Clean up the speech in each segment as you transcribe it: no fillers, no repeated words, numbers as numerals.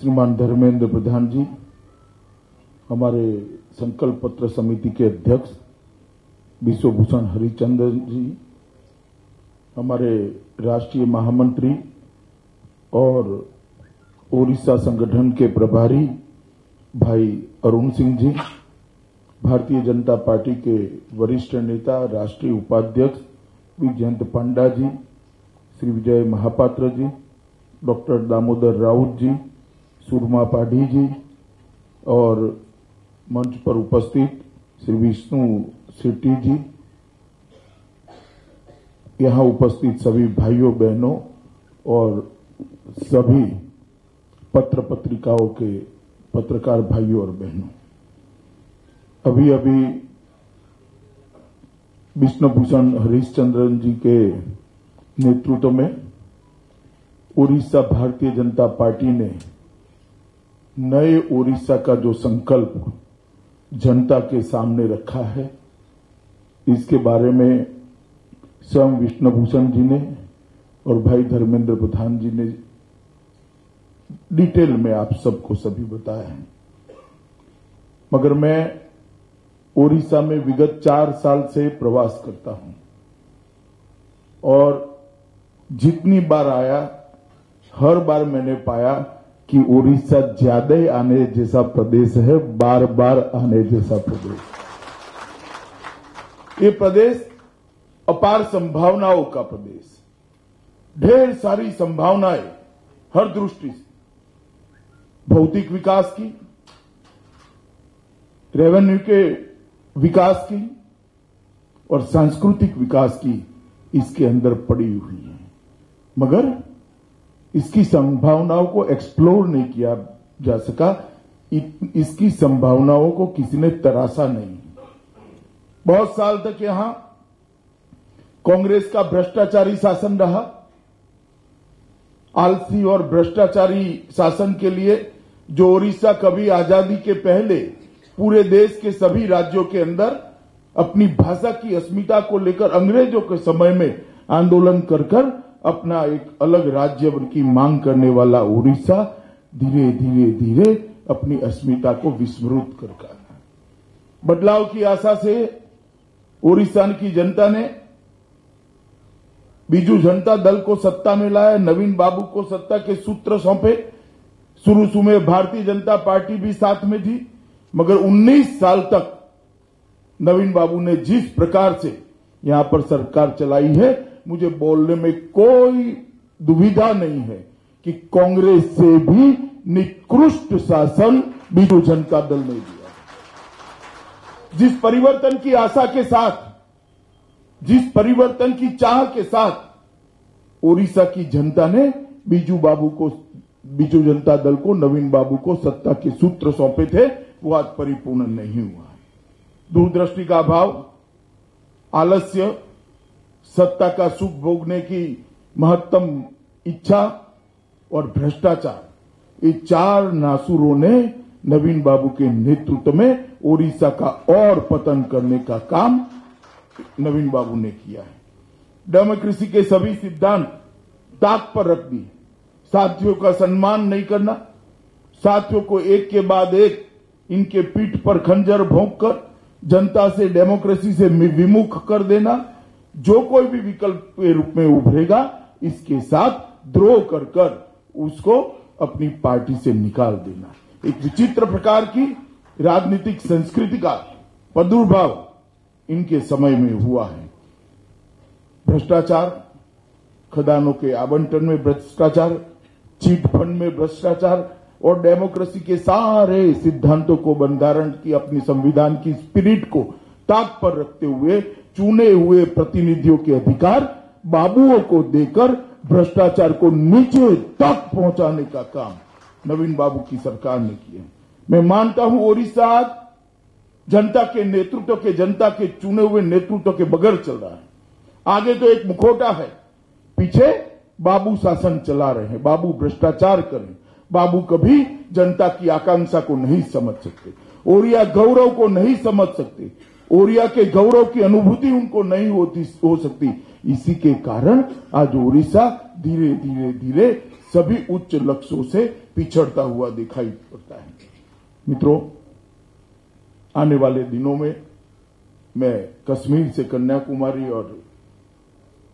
श्रीमान धर्मेंद्र प्रधान जी, हमारे संकल्प पत्र समिति के अध्यक्ष विश्वभूषण हरिचंद्र जी, हमारे राष्ट्रीय महामंत्री और ओडिशा संगठन के प्रभारी भाई अरुण सिंह जी, भारतीय जनता पार्टी के वरिष्ठ नेता राष्ट्रीय उपाध्यक्ष विजयंत पांडा जी, श्री विजय महापात्र जी, डॉक्टर दामोदर राउत जी, सुरमा पाढ़ी जी और मंच पर उपस्थित श्री विष्णु शेट्टी जी, यहां उपस्थित सभी भाइयों बहनों और सभी पत्र पत्रिकाओं के पत्रकार भाइयों और बहनों, अभी अभी विष्णुभूषण हरिश्चंद्रन जी के नेतृत्व में ओडिशा भारतीय जनता पार्टी ने नए ओडिशा का जो संकल्प जनता के सामने रखा है, इसके बारे में स्वयं विष्णुभूषण जी ने और भाई धर्मेंद्र प्रधान जी ने डिटेल में आप सबको सभी बताया है। मगर मैं ओडिशा में विगत 4 साल से प्रवास करता हूं और जितनी बार आया, हर बार मैंने पाया कि ओडिशा ज्यादा ही आने जैसा प्रदेश है, बार बार आने जैसा प्रदेश। ये प्रदेश अपार संभावनाओं का प्रदेश, ढेर सारी संभावनाएं हर दृष्टि से, भौतिक विकास की, रेवेन्यू के विकास की और सांस्कृतिक विकास की इसके अंदर पड़ी हुई है, मगर इसकी संभावनाओं को एक्सप्लोर नहीं किया जा सका, इसकी संभावनाओं को किसी ने तराशा नहीं। बहुत साल तक यहां कांग्रेस का भ्रष्टाचारी शासन रहा। आलसी और भ्रष्टाचारी शासन के लिए जो ओडिशा कभी आजादी के पहले पूरे देश के सभी राज्यों के अंदर अपनी भाषा की अस्मिता को लेकर अंग्रेजों के समय में आंदोलन कर अपना एक अलग राज्य की मांग करने वाला ओडिशा धीरे धीरे धीरे अपनी अस्मिता को विस्मृत कर रहा। बदलाव की आशा से ओडिशा की जनता ने बीजू जनता दल को सत्ता में लाया, नवीन बाबू को सत्ता के सूत्र सौंपे। शुरू में भारतीय जनता पार्टी भी साथ में थी, मगर 19 साल तक नवीन बाबू ने जिस प्रकार से यहां पर सरकार चलाई है, मुझे बोलने में कोई दुविधा नहीं है कि कांग्रेस से भी निकृष्ट शासन बीजू जनता दल ने दिया। जिस परिवर्तन की आशा के साथ, जिस परिवर्तन की चाह के साथ ओडिशा की जनता ने बीजू जनता दल को, नवीन बाबू को सत्ता के सूत्र सौंपे थे, वो आज परिपूर्ण नहीं हुआ है। दूरदृष्टि का अभाव, आलस्य, सत्ता का सुख भोगने की महत्तम इच्छा और भ्रष्टाचार, ये 4 नासुरों ने नवीन बाबू के नेतृत्व में ओडिशा का और पतन करने का काम नवीन बाबू ने किया है। डेमोक्रेसी के सभी सिद्धांत ताक पर रख दिए। साथियों का सम्मान नहीं करना, साथियों को एक के बाद एक इनके पीठ पर खंजर भोंककर जनता से, डेमोक्रेसी से विमुख कर देना, जो कोई भी विकल्प के रूप में उभरेगा इसके साथ द्रोह कर उसको अपनी पार्टी से निकाल देना, एक विचित्र प्रकार की राजनीतिक संस्कृति का प्रादुर्भाव इनके समय में हुआ है। भ्रष्टाचार, खदानों के आवंटन में भ्रष्टाचार, चीट फंड में भ्रष्टाचार और डेमोक्रेसी के सारे सिद्धांतों को, बंधारण की, अपनी संविधान की स्पिरिट को ताक पर रखते हुए चुने हुए प्रतिनिधियों के अधिकार बाबुओं को देकर भ्रष्टाचार को नीचे तक पहुंचाने का काम नवीन बाबू की सरकार ने किया। मैं मानता हूं ओडिशा आज जनता के नेतृत्व के, जनता के चुने हुए नेतृत्व के बगैर चल रहा है। आगे तो एक मुखौटा है, पीछे बाबू शासन चला रहे हैं, बाबू भ्रष्टाचार करें, बाबू कभी जनता की आकांक्षा को नहीं समझ सकते, ओडिया गौरव को नहीं समझ सकते, ओडिया के गौरव की अनुभूति उनको नहीं हो सकती। इसी के कारण आज ओडिशा धीरे धीरे धीरे सभी उच्च लक्ष्यों से पिछड़ता हुआ दिखाई पड़ता है। मित्रों, आने वाले दिनों में मैं कश्मीर से कन्याकुमारी और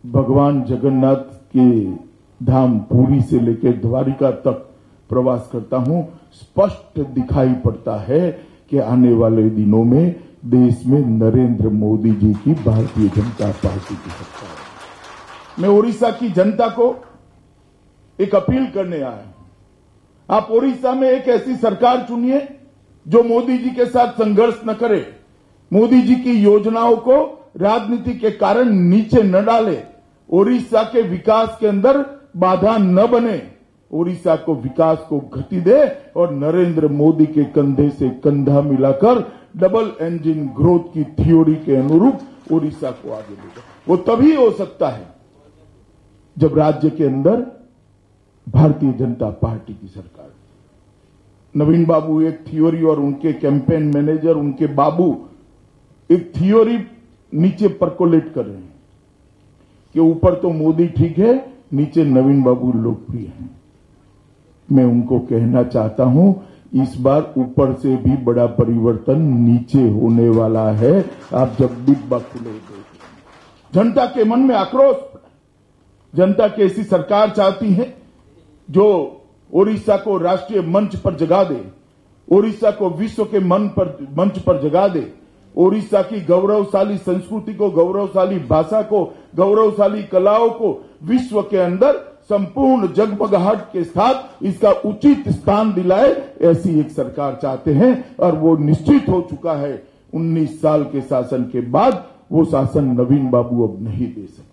भगवान जगन्नाथ के धाम पुरी से लेकर द्वारिका तक प्रवास करता हूं। स्पष्ट दिखाई पड़ता है कि आने वाले दिनों में देश में नरेंद्र मोदी जी की भारतीय जनता पार्टी की सरकार है। मैं ओडिशा की जनता को एक अपील करने आया हूं। आप ओडिशा में एक ऐसी सरकार चुनिए जो मोदी जी के साथ संघर्ष न करे, मोदी जी की योजनाओं को राजनीति के कारण नीचे न डाले, ओडिशा के विकास के अंदर बाधा न बने, ओडिशा को विकास को गति दे और नरेंद्र मोदी के कंधे से कंधा मिलाकर डबल इंजन ग्रोथ की थ्योरी के अनुरूप ओडिशा को आगे ले जाए। वो तभी हो सकता है जब राज्य के अंदर भारतीय जनता पार्टी की सरकार। नवीन बाबू एक थ्योरी और उनके कैंपेन मैनेजर, उनके बाबू एक थ्योरी नीचे परकोलेट कर रहे हैं कि ऊपर तो मोदी ठीक है, नीचे नवीन बाबू लोकप्रिय हैं। मैं उनको कहना चाहता हूं, इस बार ऊपर से भी बड़ा परिवर्तन नीचे होने वाला है। आप जब डिब्बा खुलेंगे, जनता के मन में आक्रोश, जनता की ऐसी सरकार चाहती है जो ओडिशा को राष्ट्रीय मंच पर जगा दे, ओडिशा को विश्व के मंच पर जगा दे, ओडिशा की गौरवशाली संस्कृति को, गौरवशाली भाषा को, गौरवशाली कलाओं को विश्व के अंदर संपूर्ण जगमगाहट के साथ इसका उचित स्थान दिलाए, ऐसी एक सरकार चाहते हैं। और वो निश्चित हो चुका है 19 साल के शासन के बाद वो शासन नवीन बाबू अब नहीं दे सकते।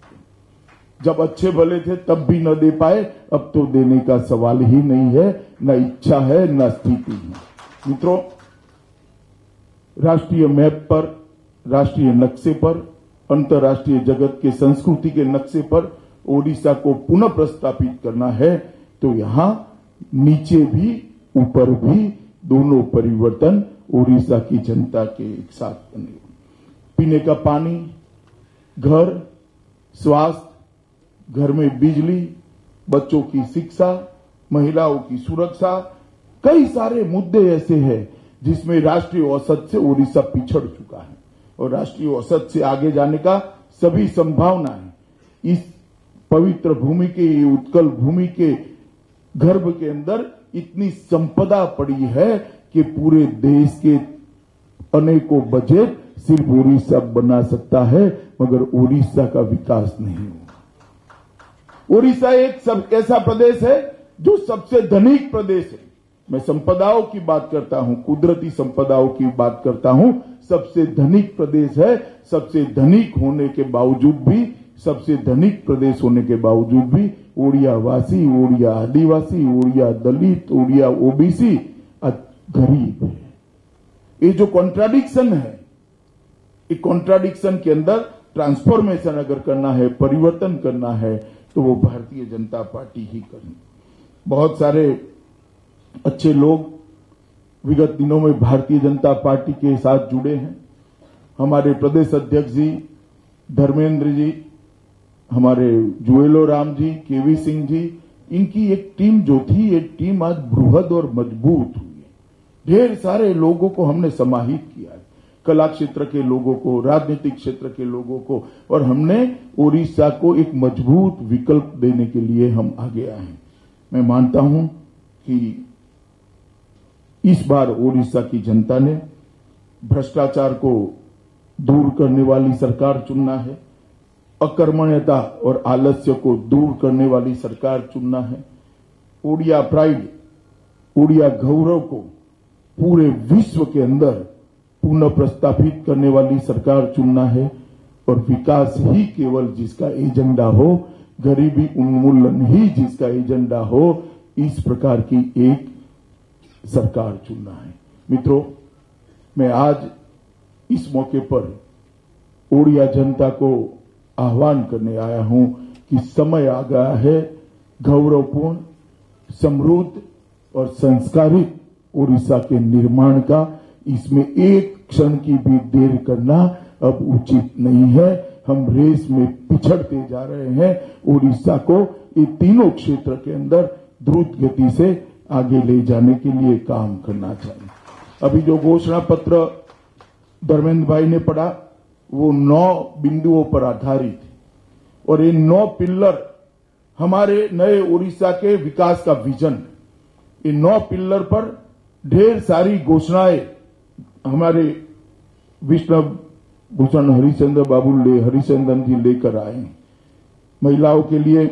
जब अच्छे भले थे तब भी न दे पाए, अब तो देने का सवाल ही नहीं है, न इच्छा है न स्थिति है। मित्रों, राष्ट्रीय मैप पर, राष्ट्रीय नक्शे पर, अंतर्राष्ट्रीय जगत के संस्कृति के नक्शे पर ओडिशा को पुनः प्रस्तापित करना है तो यहां नीचे भी ऊपर भी दोनों परिवर्तन ओडिशा की जनता के एक साथ बने। पीने का पानी, घर, स्वास्थ्य, घर में बिजली, बच्चों की शिक्षा, महिलाओं की सुरक्षा, कई सारे मुद्दे ऐसे हैं जिसमें राष्ट्रीय औसत से ओडिशा पिछड़ चुका है और राष्ट्रीय औसत से आगे जाने का सभी संभावना है। इस पवित्र भूमि के, उत्कल भूमि के गर्भ के अंदर इतनी संपदा पड़ी है कि पूरे देश के अनेकों बजट सिर्फ ओडिशा बना सकता है, मगर ओडिशा का विकास नहीं होगा। ओडिशा एक ऐसा प्रदेश है जो सबसे धनिक प्रदेश है। मैं संपदाओं की बात करता हूं, कुदरती संपदाओं की बात करता हूं। सबसे धनिक प्रदेश है। सबसे धनिक होने के बावजूद भी, सबसे धनिक प्रदेश होने के बावजूद भी ओडिया वासी, ओडिया आदिवासी, ओडिया दलित, ओडिया ओबीसी गरीब है। ये जो कॉन्ट्राडिक्शन है, एक कॉन्ट्राडिक्शन के अंदर ट्रांसफॉर्मेशन अगर करना है, परिवर्तन करना है, तो वो भारतीय जनता पार्टी ही करनी। बहुत सारे अच्छे लोग विगत दिनों में भारतीय जनता पार्टी के साथ जुड़े हैं। हमारे प्रदेश अध्यक्ष जी धर्मेंद्र जी, हमारे जुएलो राम जी, केवी सिंह जी, इनकी एक टीम जो थी, एक टीम आज बृहद और मजबूत हुई है। ढेर सारे लोगों को हमने समाहित किया है, कला क्षेत्र के लोगों को, राजनीतिक क्षेत्र के लोगों को, और हमने ओडिशा को एक मजबूत विकल्प देने के लिए हम आगे आए हैं। मैं मानता हूं कि इस बार ओडिशा की जनता ने भ्रष्टाचार को दूर करने वाली सरकार चुनना है, अकर्मण्यता और आलस्य को दूर करने वाली सरकार चुनना है, ओडिया प्राइड, ओडिया गौरव को पूरे विश्व के अंदर पुनः प्रस्तापित करने वाली सरकार चुनना है, और विकास ही केवल जिसका एजेंडा हो, गरीबी उन्मूलन ही जिसका एजेंडा हो, इस प्रकार की एक सरकार चुनना है। मित्रों, मैं आज इस मौके पर ओडिया जनता को आह्वान करने आया हूं कि समय आ गया है गौरवपूर्ण, समृद्ध और संस्कारित ओडिशा के निर्माण का। इसमें एक क्षण की भी देर करना अब उचित नहीं है। हम रेस में पिछड़ते जा रहे हैं। ओडिशा को ये तीनों क्षेत्र के अंदर द्रुत गति से आगे ले जाने के लिए काम करना चाहिए। अभी जो घोषणा पत्र धर्मेंद्र भाई ने पढ़ा वो 9 बिंदुओं पर आधारित है और ये 9 पिल्लर हमारे नए उड़ीसा के विकास का विजन। ये 9 पिल्लर पर ढेर सारी घोषणाएं हमारे विष्णु भूषण हरिचंदन जी लेकर आए हैं। महिलाओं के लिए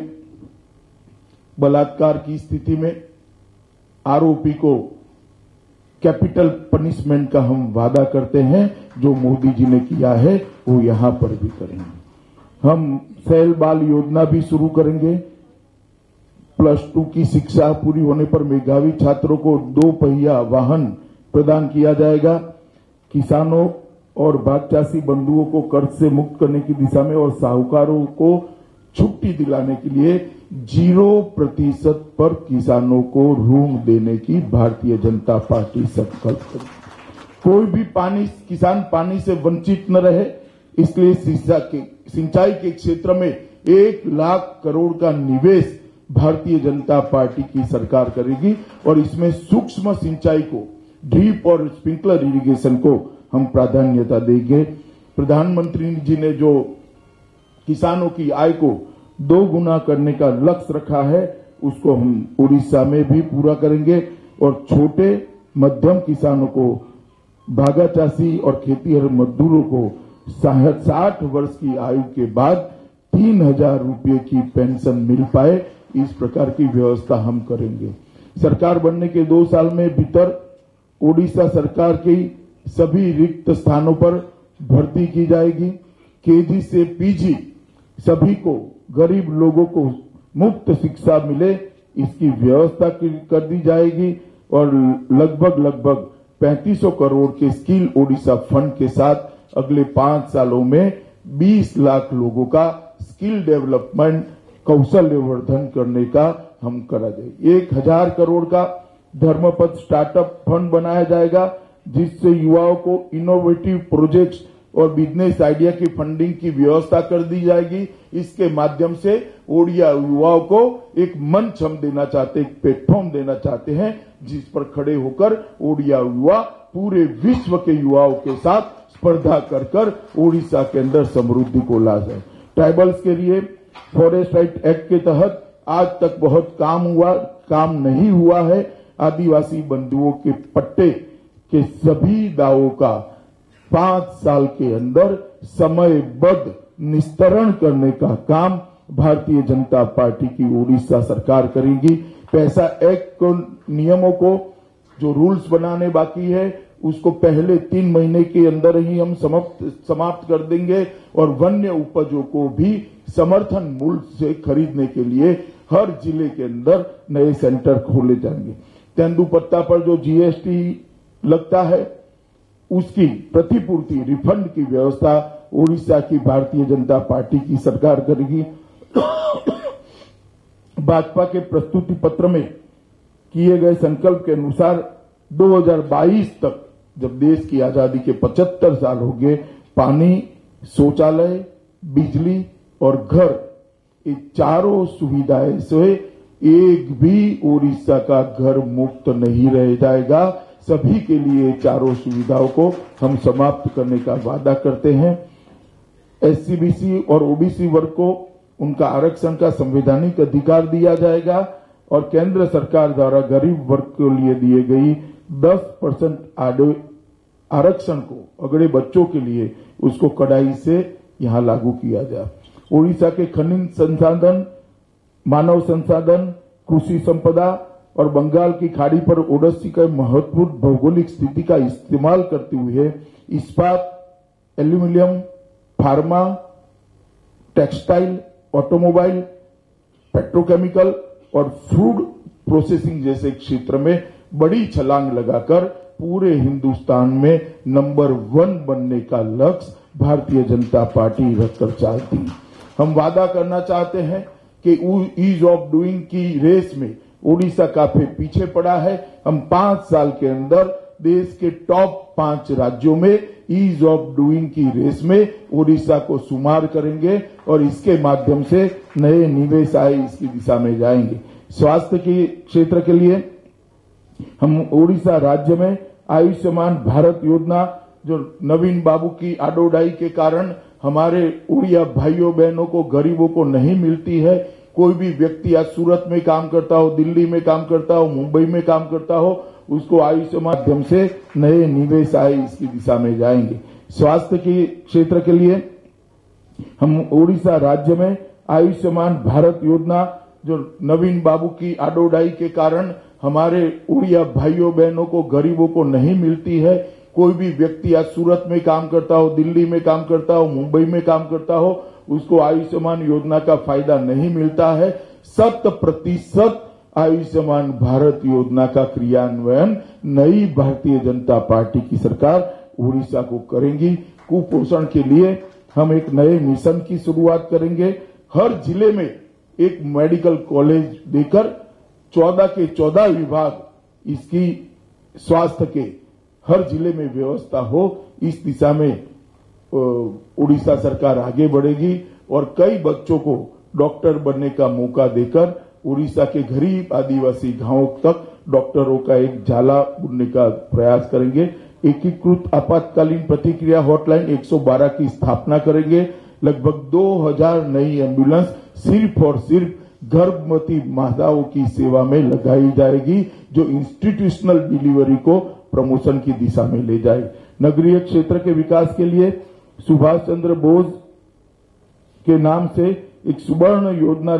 बलात्कार की स्थिति में आरोपी को कैपिटल पनिशमेंट का हम वादा करते हैं, जो मोदी जी ने किया है वो यहां पर भी करेंगे। हम सैल बाल योजना भी शुरू करेंगे। +2 की शिक्षा पूरी होने पर मेधावी छात्रों को 2 पहिया वाहन प्रदान किया जाएगा। किसानों और बागचासी बंधुओं को कर्ज से मुक्त करने की दिशा में और साहूकारों को छुट्टी दिलाने के लिए 0% पर किसानों को ऋण देने की भारतीय जनता पार्टी संकल्प करेगी। कोई भी किसान पानी से वंचित न रहे, इसलिए सिंचाई के क्षेत्र में 1 लाख करोड़ का निवेश भारतीय जनता पार्टी की सरकार करेगी और इसमें सूक्ष्म सिंचाई को, ड्रिप और स्प्रिंकलर इरिगेशन को हम प्राधान्यता देंगे। प्रधानमंत्री जी ने जो किसानों की आय को 2 गुना करने का लक्ष्य रखा है उसको हम उड़ीसा में भी पूरा करेंगे और छोटे मध्यम किसानों को, भागा चासी और खेतीहर मजदूरों को 60 वर्ष की आयु के बाद 3,000 रुपये की पेंशन मिल पाए, इस प्रकार की व्यवस्था हम करेंगे। सरकार बनने के 2 साल में भीतर ओडिशा सरकार की सभी रिक्त स्थानों पर भर्ती की जाएगी। केजी से पीजी सभी को, गरीब लोगों को मुफ्त शिक्षा मिले, इसकी व्यवस्था कर दी जाएगी और लगभग 3500 करोड़ के स्किल ओडिशा फंड के साथ अगले 5 सालों में 20 लाख लोगों का स्किल डेवलपमेंट, कौशल्यवर्धन करने का हम करा देंगे। 1000 करोड़ का धर्मपथ स्टार्टअप फंड बनाया जाएगा, जिससे युवाओं को इनोवेटिव प्रोजेक्ट्स और बिजनेस आइडिया की फंडिंग की व्यवस्था कर दी जाएगी। इसके माध्यम से ओडिया युवाओं को एक मंच हम देना चाहते, एक प्लेटफॉर्म देना चाहते हैं, जिस पर खड़े होकर ओडिया युवा पूरे विश्व के युवाओं के साथ स्पर्धा कर ओडिशा के अंदर समृद्धि को ला जाए। ट्राइबल्स के लिए फॉरेस्ट राइट एक्ट के तहत आज तक बहुत काम नहीं हुआ है। आदिवासी बंधुओं के पट्टे के सभी दावों का 5 साल के अंदर समयबद्ध निस्तारण करने का काम भारतीय जनता पार्टी की ओडिशा सरकार करेगी। पैसा एक्ट को नियमों को, जो रूल्स बनाने बाकी है, उसको पहले 3 महीने के अंदर ही हम समाप्त कर देंगे और वन्य उपजों को भी समर्थन मूल्य से खरीदने के लिए हर जिले के अंदर नए सेंटर खोले जाएंगे। तेंदुपत्ता पर जो जीएसटी लगता है उसकी प्रतिपूर्ति, रिफंड की व्यवस्था ओडिशा की भारतीय जनता पार्टी की सरकार करेगी। भाजपा के प्रस्तुति पत्र में किए गए संकल्प के अनुसार 2022 तक, जब देश की आजादी के 75 साल हो गए, पानी, शौचालय, बिजली और घर, ये चारों सुविधाएं से एक भी ओडिशा का घर मुक्त नहीं रह जाएगा। सभी के लिए चारों सुविधाओं को हम समाप्त करने का वादा करते हैं। एससीबीसी और ओबीसी वर्ग को उनका आरक्षण का संवैधानिक अधिकार दिया जाएगा और केंद्र सरकार द्वारा गरीब वर्ग के लिए दिए गई 10% आरक्षण को अगले बच्चों के लिए उसको कड़ाई से यहां लागू किया जाए। ओडिशा के खनिज संसाधन, मानव संसाधन, कृषि संपदा और बंगाल की खाड़ी पर ओडिशा के महत्वपूर्ण भौगोलिक स्थिति का इस्तेमाल करते हुए इस्पात, aluminium, pharma, textile, automobile, petrochemical और फूड प्रोसेसिंग जैसे क्षेत्र में बड़ी छलांग लगाकर पूरे हिंदुस्तान में नंबर 1 बनने का लक्ष्य भारतीय जनता पार्टी रखकर चाहती है। हम वादा करना चाहते हैं कि ईज ऑफ डूइंग की रेस में ओडिशा काफी पीछे पड़ा है। हम 5 साल के अंदर देश के टॉप 5 राज्यों में ईज ऑफ डूइंग की रेस में ओडिशा को शुमार करेंगे और इसके माध्यम से नए निवेश आए, इसकी दिशा में जाएंगे। स्वास्थ्य के क्षेत्र के लिए हम ओडिशा राज्य में आयुष्मान भारत योजना जो नवीन बाबू की आडोडाई के कारण हमारे उड़िया भाइयों बहनों को, गरीबों को नहीं मिलती है। कोई भी व्यक्ति आज सूरत में काम करता हो, दिल्ली में काम करता हो, मुंबई में काम करता हो, उसको आयुष्मान माध्यम से नए निवेश आए, इसकी दिशा में जाएंगे। स्वास्थ्य के क्षेत्र के लिए हम ओडिशा राज्य में आयुष्मान भारत योजना जो नवीन बाबू की आडोडाई के कारण हमारे उड़िया भाइयों बहनों को, गरीबों को नहीं मिलती है। कोई भी व्यक्ति आज सूरत में काम करता हो, दिल्ली में काम करता हो, मुंबई में काम करता हो, उसको आयुष्मान योजना का फायदा नहीं मिलता है। 100% आयुष्मान भारत योजना का क्रियान्वयन नई भारतीय जनता पार्टी की सरकार उड़ीसा को करेंगी। कुपोषण के लिए हम एक नए मिशन की शुरुआत करेंगे। हर जिले में एक मेडिकल कॉलेज देकर 14 के 14 विभाग इसकी स्वास्थ्य के हर जिले में व्यवस्था हो, इस दिशा में उड़ीसा सरकार आगे बढ़ेगी और कई बच्चों को डॉक्टर बनने का मौका देकर उड़ीसा के गरीब आदिवासी गांवों तक डॉक्टरों का एक जाला बुनने का प्रयास करेंगे। एकीकृत आपातकालीन प्रतिक्रिया हॉटलाइन 112 की स्थापना करेंगे। लगभग 2000 नई एम्बुलेंस सिर्फ और सिर्फ गर्भवती माताओं की सेवा में लगाई जाएगी, जो इंस्टीट्यूशनल डिलीवरी को प्रमोशन की दिशा में ले जाए। नगरीय क्षेत्र के विकास के लिए सुभाष चंद्र बोस के नाम से एक सुवर्ण योजना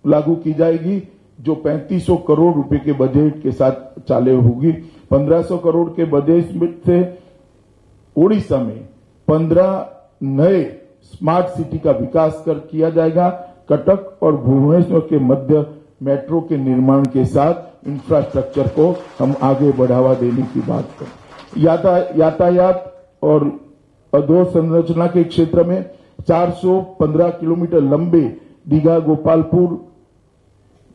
लागू की जाएगी, जो 3500 करोड़ रुपए के बजट के साथ चालू होगी। 1500 करोड़ के बजट से ओडिशा में 15 नए स्मार्ट सिटी का विकास किया जाएगा। कटक और भुवनेश्वर के मध्य मेट्रो के निर्माण के साथ इंफ्रास्ट्रक्चर को हम आगे बढ़ावा देने की बात करें। यातायात और अधोसंरचना के क्षेत्र में 415 किलोमीटर लंबे दीघा गोपालपुर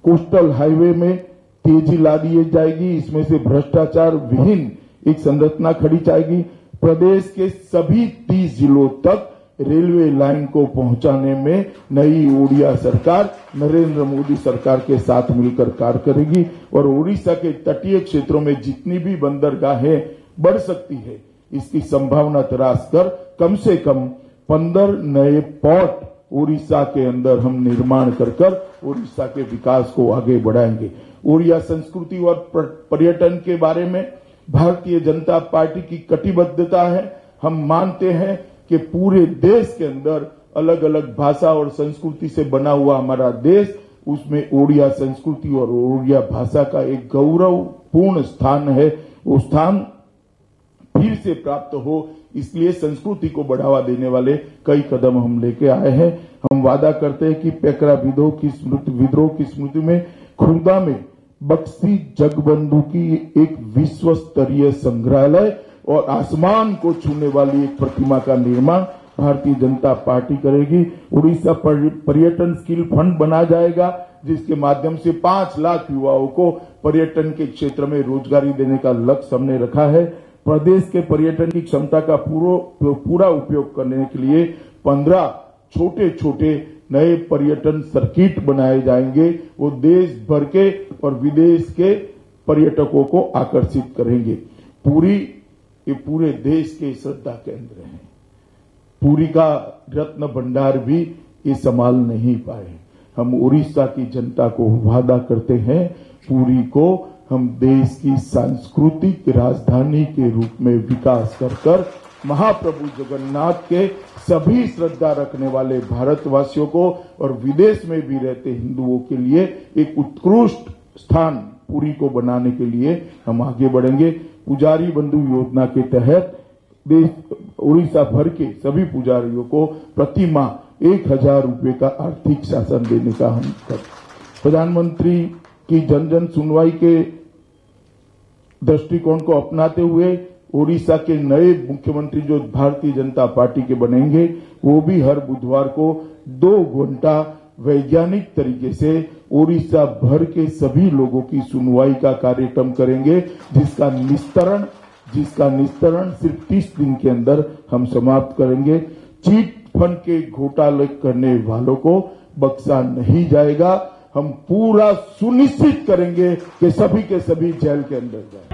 कोस्टल हाईवे में तेजी ला दी जाएगी। इसमें से भ्रष्टाचार विहीन एक संरचना खड़ी जाएगी। प्रदेश के सभी 30 जिलों तक रेलवे लाइन को पहुंचाने में नई ओडिया सरकार नरेंद्र मोदी सरकार के साथ मिलकर कार्य करेगी और ओडिशा के तटीय क्षेत्रों में जितनी भी बंदरगाहें बढ़ सकती है, इसकी संभावना तलाश कर कम से कम 15 नए पोर्ट ओडिशा के अंदर हम निर्माण कर ओडिशा के विकास को आगे बढ़ाएंगे। ओडिया संस्कृति और पर्यटन के बारे में भारतीय जनता पार्टी की कटिबद्धता है। हम मानते हैं कि पूरे देश के अंदर अलग अलग भाषा और संस्कृति से बना हुआ हमारा देश, उसमें ओडिया संस्कृति और ओडिया भाषा का एक गौरवपूर्ण स्थान है। वो स्थान फिर से प्राप्त हो, इसलिए संस्कृति को बढ़ावा देने वाले कई कदम हम लेके आए हैं। हम वादा करते हैं कि पेकरा विद्रोह की स्मृति में खुर्दा में बक्सी जगबंधु की एक विश्व स्तरीय संग्रहालय और आसमान को छूने वाली एक प्रतिमा का निर्माण भारतीय जनता पार्टी करेगी। उड़ीसा पर्यटन स्किल फंड बना जाएगा, जिसके माध्यम से 5 लाख युवाओं को पर्यटन के क्षेत्र में रोजगारी देने का लक्ष्य हमने रखा है। प्रदेश के पर्यटन की क्षमता का पूरा उपयोग करने के लिए 15 छोटे छोटे नए पर्यटन सर्किट बनाए जाएंगे। वो देश भर के और विदेश के पर्यटकों को आकर्षित करेंगे। ये पूरे देश के श्रद्धा केंद्र हैं। पुरी का रत्न भंडार भी ये संभाल नहीं पाए। हम उड़ीसा की जनता को वादा करते हैं, पुरी को हम देश की सांस्कृतिक राजधानी के रूप में विकास कर महाप्रभु जगन्नाथ के सभी श्रद्धा रखने वाले भारतवासियों को और विदेश में भी रहते हिंदुओं के लिए एक उत्कृष्ट स्थान पुरी को बनाने के लिए हम आगे बढ़ेंगे। पुजारी बंधु योजना के तहत देश उड़ीसा भर के सभी पुजारियों को प्रति माह 1000 रुपए का आर्थिक शासन देने का हम प्रधानमंत्री की जन जन सुनवाई के दृष्टिकोण को अपनाते हुए ओडिशा के नए मुख्यमंत्री जो भारतीय जनता पार्टी के बनेंगे, वो भी हर बुधवार को 2 घंटा वैज्ञानिक तरीके से ओडिशा भर के सभी लोगों की सुनवाई का कार्यक्रम करेंगे, जिसका निस्तारण सिर्फ 30 दिन के अंदर हम समाप्त करेंगे। चीट फंड के घोटाले करने वालों को बख्शा नहीं जाएगा। हम पूरा सुनिश्चित करेंगे कि सभी के सभी जेल के अंदर जाए।